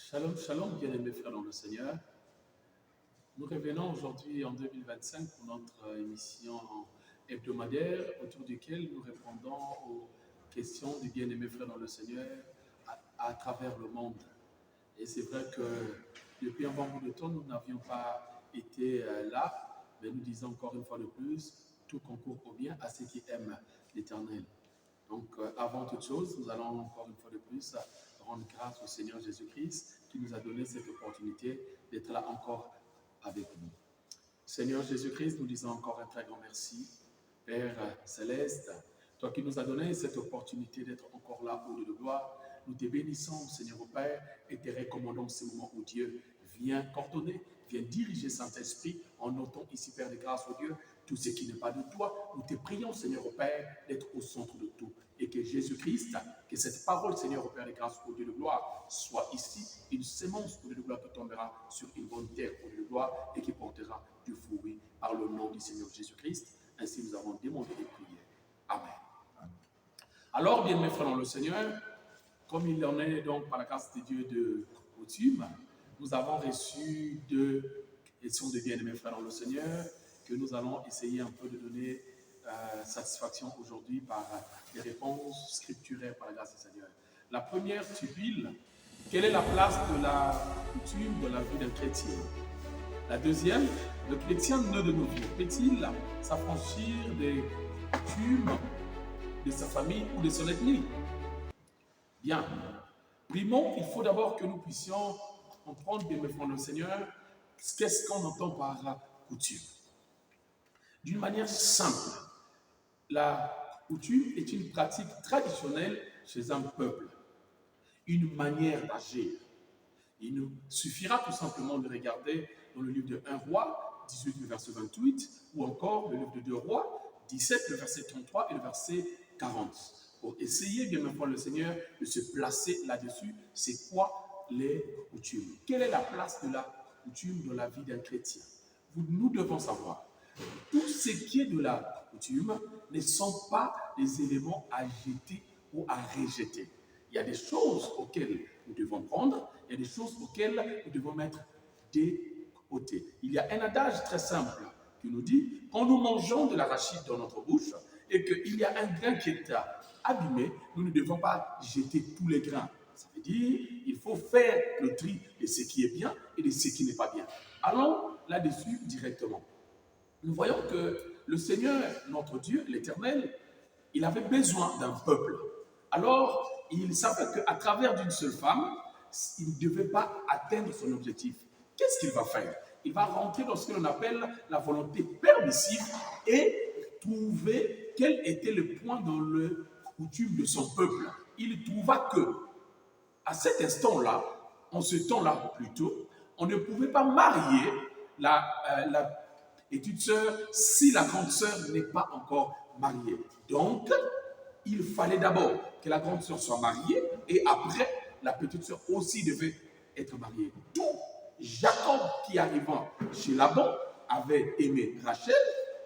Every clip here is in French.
Shalom, shalom, bien-aimés frères dans le Seigneur. Nous revenons aujourd'hui en 2025 pour notre émission hebdomadaire autour duquel nous répondons aux questions du bien-aimé frère dans le Seigneur à travers le monde. Et c'est vrai que depuis un bon bout de temps, nous n'avions pas été là, mais nous disons encore une fois de plus, tout concourt au bien à ceux qui aiment l'Éternel. Donc, avant toute chose, nous allons encore une fois de plus rendre grâce au Seigneur Jésus-Christ qui nous a donné cette opportunité d'être là encore avec nous. Seigneur Jésus-Christ, nous disons encore un très grand merci. Père Céleste, toi qui nous as donné cette opportunité d'être encore là au lieu de gloire, nous te bénissons, Seigneur au Père, et te recommandons ce moment où Dieu vient coordonner, vient diriger Saint-Esprit en notant ici, Père de grâce, au Dieu, tout ce qui n'est pas de toi. Nous te prions, Seigneur au Père, d'être au centre de tout. Et que Jésus-Christ, que cette parole, Seigneur au Père de grâce, au Dieu de gloire, soit ici une sémence au Dieu de gloire qui tombera sur une bonne terre au Dieu de gloire et qui portera du fruit par le nom du Seigneur Jésus-Christ. Ainsi nous avons demandé et prié. Amen. Alors, bien mes frères dans le Seigneur, comme il en est donc par la grâce de Dieu de coutume, nous avons reçu deux questions de bien-aimés frères dans le Seigneur que nous allons essayer un peu de donner satisfaction aujourd'hui par des réponses scripturaires par la grâce du Seigneur. La première stipule, quelle est la place de la coutume dans la vie d'un chrétien? La deuxième, le chrétien né de nos vies, peut-il s'affranchir des coutumes de sa famille ou de son ethnie? Bien. Primons, il faut d'abord que nous puissions comprendre, bien mes frères le Seigneur, qu'est-ce qu'on entend par la coutume. D'une manière simple, la coutume est une pratique traditionnelle chez un peuple, une manière d'agir. Il nous suffira tout simplement de regarder dans le livre de 1 roi, 18, le verset 28, ou encore le livre de 2 rois, 17, le verset 33 et le verset 40. Pour essayer, bien maintenant, le Seigneur, de se placer là-dessus, c'est quoi les coutumes? Quelle est la place de la coutume dans la vie d'un chrétien? Nous devons savoir, tout ce qui est de la coutume ne sont pas des éléments à jeter ou à rejeter. Il y a des choses auxquelles nous devons prendre, il y a des choses auxquelles nous devons mettre de côté. Il y a un adage très simple qui nous dit, quand nous mangeons de l'arachide dans notre bouche et qu'il y a un grain qui est abîmé, nous ne devons pas jeter tous les grains. Ça veut dire il faut faire le tri de ce qui est bien et de ce qui n'est pas bien. Allons là-dessus directement. Nous voyons que le Seigneur, notre Dieu, l'Éternel, il avait besoin d'un peuple. Alors, il savait qu'à travers d'une seule femme, il ne devait pas atteindre son objectif. Qu'est-ce qu'il va faire? Il va rentrer dans ce que l'on appelle la volonté permissive et trouver quel était le point dans le coutume de son peuple. Il trouva que, à cet instant-là, en ce temps-là plutôt, on ne pouvait pas marier la petite sœur si la grande sœur n'est pas encore mariée. Donc, il fallait d'abord que la grande sœur soit mariée et après, la petite sœur aussi devait être mariée. D'où Jacob, qui arrivant chez Laban, avait aimé Rachel,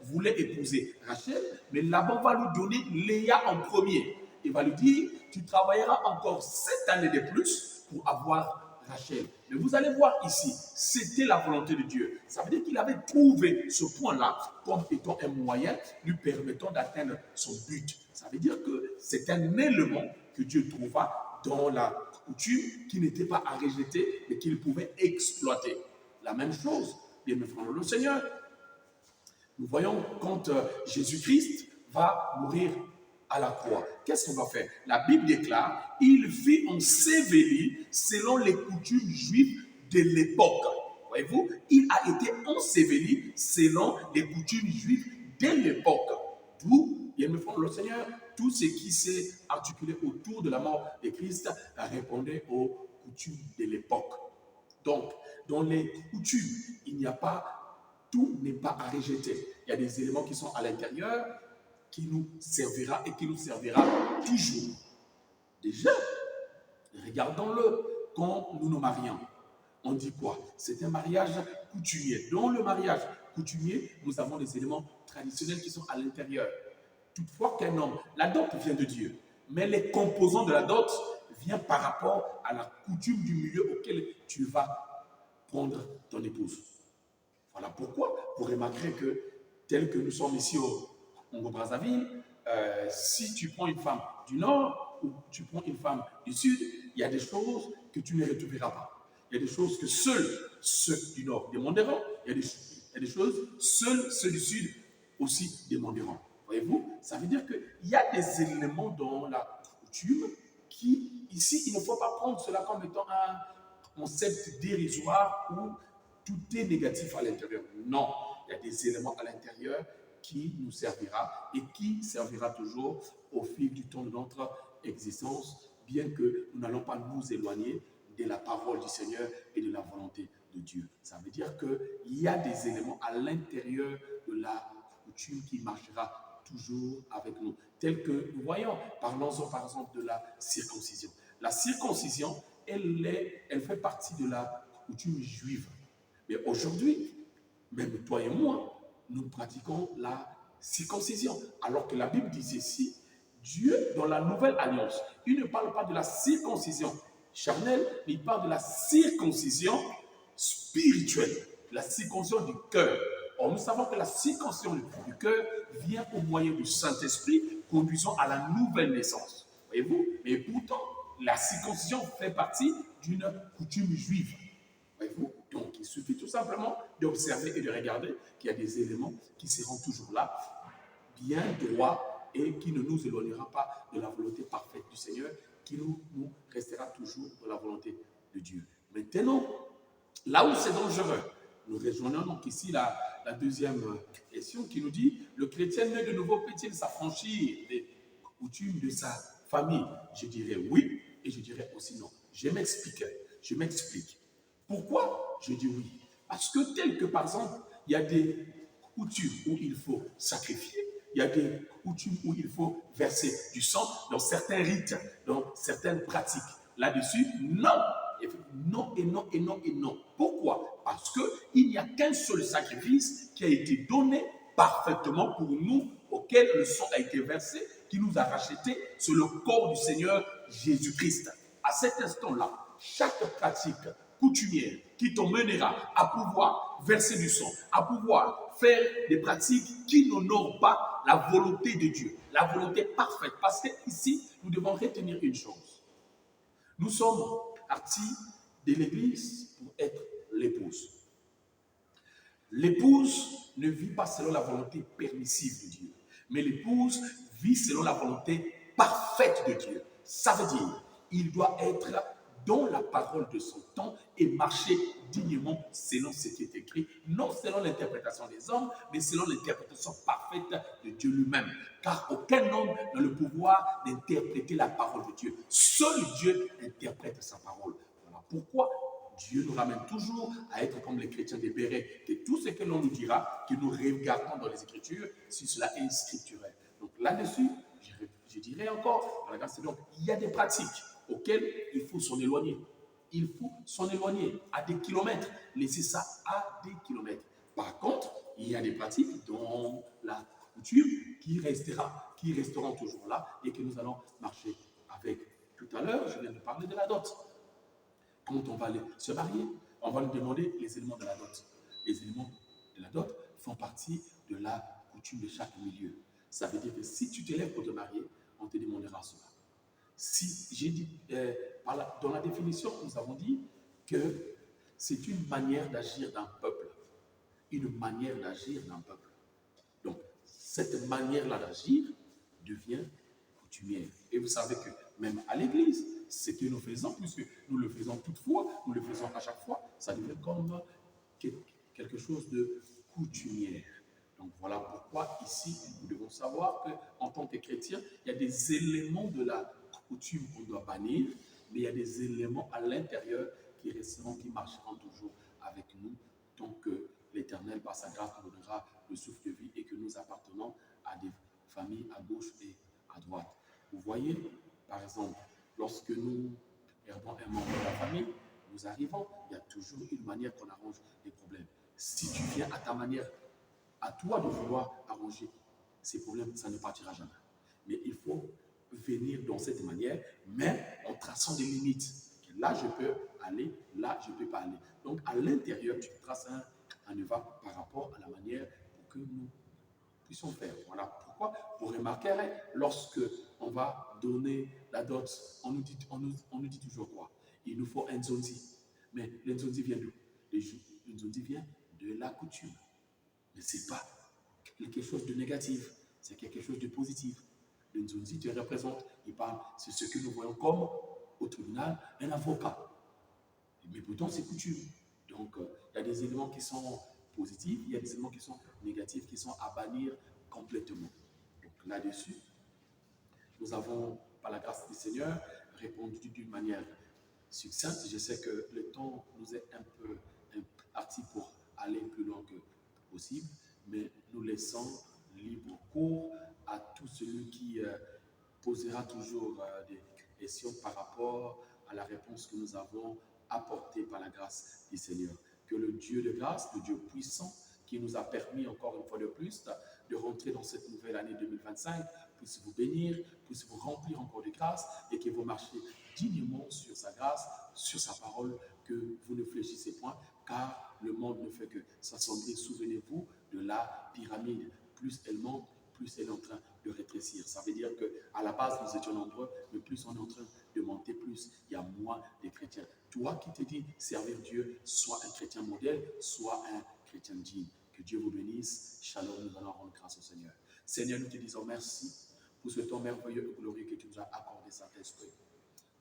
voulait épouser Rachel, mais Laban va lui donner Léa en premier. Il va lui dire, tu travailleras encore 7 années de plus pour avoir Rachel. Mais vous allez voir ici, c'était la volonté de Dieu. Ça veut dire qu'il avait trouvé ce point-là comme étant un moyen lui permettant d'atteindre son but. Ça veut dire que c'est un élément que Dieu trouva dans la coutume qui n'était pas à rejeter, mais qu'il pouvait exploiter. La même chose, bien mes frères, le Seigneur. Nous voyons quand Jésus-Christ va mourir à la croix. Qu'est-ce qu'on va faire? La Bible déclare, il fut enseveli selon les coutumes juives de l'époque. Voyez-vous, il a été enseveli selon les coutumes juives de l'époque. D'où, bien me frères, le Seigneur, tout ce qui s'est articulé autour de la mort de Christ répondait aux coutumes de l'époque. Donc, dans les coutumes, il n'y a pas, tout n'est pas à rejeter. Il y a des éléments qui sont à l'intérieur, qui nous servira et qui nous servira toujours. Déjà, regardons-le quand nous nous marions. On dit quoi? C'est un mariage coutumier. Dans le mariage coutumier, nous avons des éléments traditionnels qui sont à l'intérieur. Toutefois qu'un homme, la dot vient de Dieu, mais les composants de la dot vient par rapport à la coutume du milieu auquel tu vas prendre ton épouse. Voilà pourquoi vous remarquerez que, tel que nous sommes ici au Congo-Brazzaville, si tu prends une femme du Nord ou tu prends une femme du Sud, il y a des choses que tu ne retrouveras pas. Il y a des choses que seuls ceux du Nord demanderont, il y a des choses seuls ceux du Sud aussi demanderont. Voyez-vous, ça veut dire qu'il y a des éléments dans la coutume qui, ici, il ne faut pas prendre cela comme étant un concept dérisoire où tout est négatif à l'intérieur. Non, il y a des éléments à l'intérieur qui nous servira et qui servira toujours au fil du temps de notre existence, bien que nous n'allons pas nous éloigner de la parole du Seigneur et de la volonté de Dieu. Ça veut dire qu'il y a des éléments à l'intérieur de la coutume qui marchera toujours avec nous. Tel que nous voyons, parlons-en par exemple de la circoncision. La circoncision, elle fait partie de la coutume juive. Mais aujourd'hui, même toi et moi, nous pratiquons la circoncision. Alors que la Bible dit ici, Dieu, dans la nouvelle alliance, il ne parle pas de la circoncision charnelle, mais il parle de la circoncision spirituelle, la circoncision du cœur. Or, nous savons que la circoncision du cœur vient au moyen du Saint-Esprit, conduisant à la nouvelle naissance. Voyez-vous? Mais pourtant, la circoncision fait partie d'une coutume juive. Voyez-vous? Donc, il suffit tout simplement d'observer et de regarder qu'il y a des éléments qui seront toujours là, bien droits, et qui ne nous éloignera pas de la volonté parfaite du Seigneur, qui nous restera toujours dans la volonté de Dieu. Maintenant, là où c'est dangereux, nous rejoignons donc ici la deuxième question qui nous dit, le chrétien né de nouveau peut-il s'affranchir des coutumes de sa famille? Je dirais oui, et je dirais aussi non. Je m'explique. Pourquoi je dis oui? Parce que tel que par exemple, il y a des coutumes où il faut sacrifier, il y a des coutumes où il faut verser du sang dans certains rites, dans certaines pratiques. Là-dessus, non. Non et non et non et non. Pourquoi? Parce qu'il n'y a qu'un seul sacrifice qui a été donné parfaitement pour nous, auquel le sang a été versé, qui nous a rachetés, c'est le corps du Seigneur Jésus-Christ. À cet instant-là, chaque pratique coutumière qui te mènera à pouvoir verser du sang, à pouvoir faire des pratiques qui n'honorent pas la volonté de Dieu, la volonté parfaite. Parce qu'ici, nous devons retenir une chose. Nous sommes partis de l'Église pour être l'épouse. L'épouse ne vit pas selon la volonté permissive de Dieu, mais l'épouse vit selon la volonté parfaite de Dieu. Ça veut dire, il doit être dans la parole de son temps et marcher dignement selon ce qui est écrit, non selon l'interprétation des hommes, mais selon l'interprétation parfaite de Dieu lui-même. Car aucun homme n'a le pouvoir d'interpréter la parole de Dieu. Seul Dieu interprète sa parole. Voilà pourquoi Dieu nous ramène toujours à être comme les chrétiens des Bérets, que tout ce que l'on nous dira, que nous regardons dans les Écritures, si cela est scripturel. Donc là-dessus, je dirais encore, par la grâce de Dieu, il y a des pratiques auxquelles il faut s'en éloigner. Il faut s'en éloigner à des kilomètres, laisser ça à des kilomètres. Par contre, il y a des pratiques dans la coutume qui resteront toujours là et que nous allons marcher avec. Tout à l'heure, je viens de parler de la dot. Quand on va aller se marier, on va nous demander les éléments de la dot. Les éléments de la dot font partie de la coutume de chaque milieu. Ça veut dire que si tu te lèves pour te marier, on te demandera cela. Si j'ai dit, dans la définition, nous avons dit que c'est une manière d'agir d'un peuple. Une manière d'agir d'un peuple. Donc, cette manière-là d'agir devient coutumière. Et vous savez que même à l'église, ce que nous faisons, puisque nous le faisons toutefois, nous le faisons à chaque fois, ça devient comme quelque chose de coutumière. Donc voilà pourquoi ici, nous devons savoir qu'en tant que chrétien, il y a des éléments de la coutume qu'on doit bannir, mais il y a des éléments à l'intérieur qui resteront, qui marcheront toujours avec nous, tant que l'Éternel, par sa grâce, nous donnera le souffle de vie et que nous appartenons à des familles à gauche et à droite. Vous voyez, par exemple, lorsque nous perdons un membre de la famille, nous arrivons, il y a toujours une manière qu'on arrange les problèmes. Si tu viens à ta manière, à toi de vouloir arranger ces problèmes, ça ne partira jamais. Mais il faut venir dans cette manière, mais en traçant des limites. Là, je peux aller, là, je ne peux pas aller. Donc, à l'intérieur, tu traces un œuvre par rapport à la manière pour que nous puissions faire. Voilà pourquoi vous remarquerez, lorsque on va donner la dot, on nous dit toujours quoi? Il nous faut un zonzi. Mais le zonzi vient d'où? Le zonzi vient de la coutume. Mais ce n'est pas quelque chose de négatif, c'est quelque chose de positif. Le zonzi te représente, il parle, c'est ce que nous voyons comme, au tribunal, un avocat. Mais pourtant, c'est coutume. Donc, il y a des éléments qui sont positifs, il y a des éléments qui sont négatifs, qui sont à bannir complètement. Donc, là-dessus, nous avons, par la grâce du Seigneur, répondu d'une manière succincte. Je sais que le temps nous est un peu imparti pour aller plus loin que possible, mais nous laissons libre cours à tout celui qui posera toujours des questions par rapport à la réponse que nous avons apportée par la grâce du Seigneur. Que le Dieu de grâce, le Dieu puissant, qui nous a permis encore une fois de plus de rentrer dans cette nouvelle année 2025, puisse vous bénir, puisse vous remplir encore de grâce et que vous marchiez dignement sur sa grâce, sur sa parole, que vous ne fléchissez point, car le monde ne fait que s'assembler. Souvenez-vous de la pyramide. Plus elle monte, plus elle est en train de rétrécir. Ça veut dire qu'à la base, nous étions nombreux, mais plus on est en train de monter, plus il y a moins de chrétiens. Toi qui te dis servir Dieu, sois un chrétien modèle, sois un chrétien digne. Que Dieu vous bénisse. Shalom, nous allons rendre grâce au Seigneur. Seigneur, nous te disons merci pour ce temps merveilleux et glorieux que tu nous as accordé, Saint-Esprit.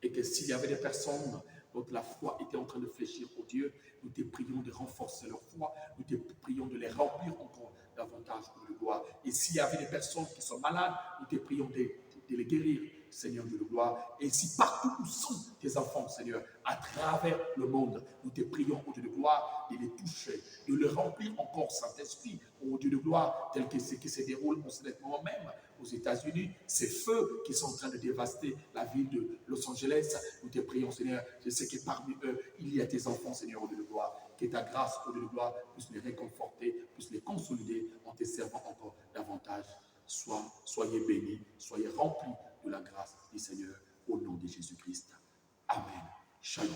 Et que s'il y avait des personnes dont la foi était en train de fléchir au Dieu, nous te prions de renforcer leur foi, nous te prions de les remplir encore davantage de gloire. Et s'il y avait des personnes qui sont malades, nous te prions de les guérir, Seigneur de gloire. Et si partout où sont tes enfants, Seigneur, à travers le monde, nous te prions, au Dieu de gloire, de les toucher, de les remplir encore, Saint-Esprit, au Dieu de gloire, tel que ce qui se déroule en ce moment même aux États-Unis, ces feux qui sont en train de dévaster la ville de Los Angeles. Nous te prions, Seigneur, je sais que parmi eux, il y a tes enfants, Seigneur, au Dieu de gloire. Que ta grâce, au Dieu de gloire, puisse les réconforter, puisse les consolider en te servant encore davantage. Soyez bénis, soyez remplis de la grâce du Seigneur, au nom de Jésus-Christ. Amen. Shalom.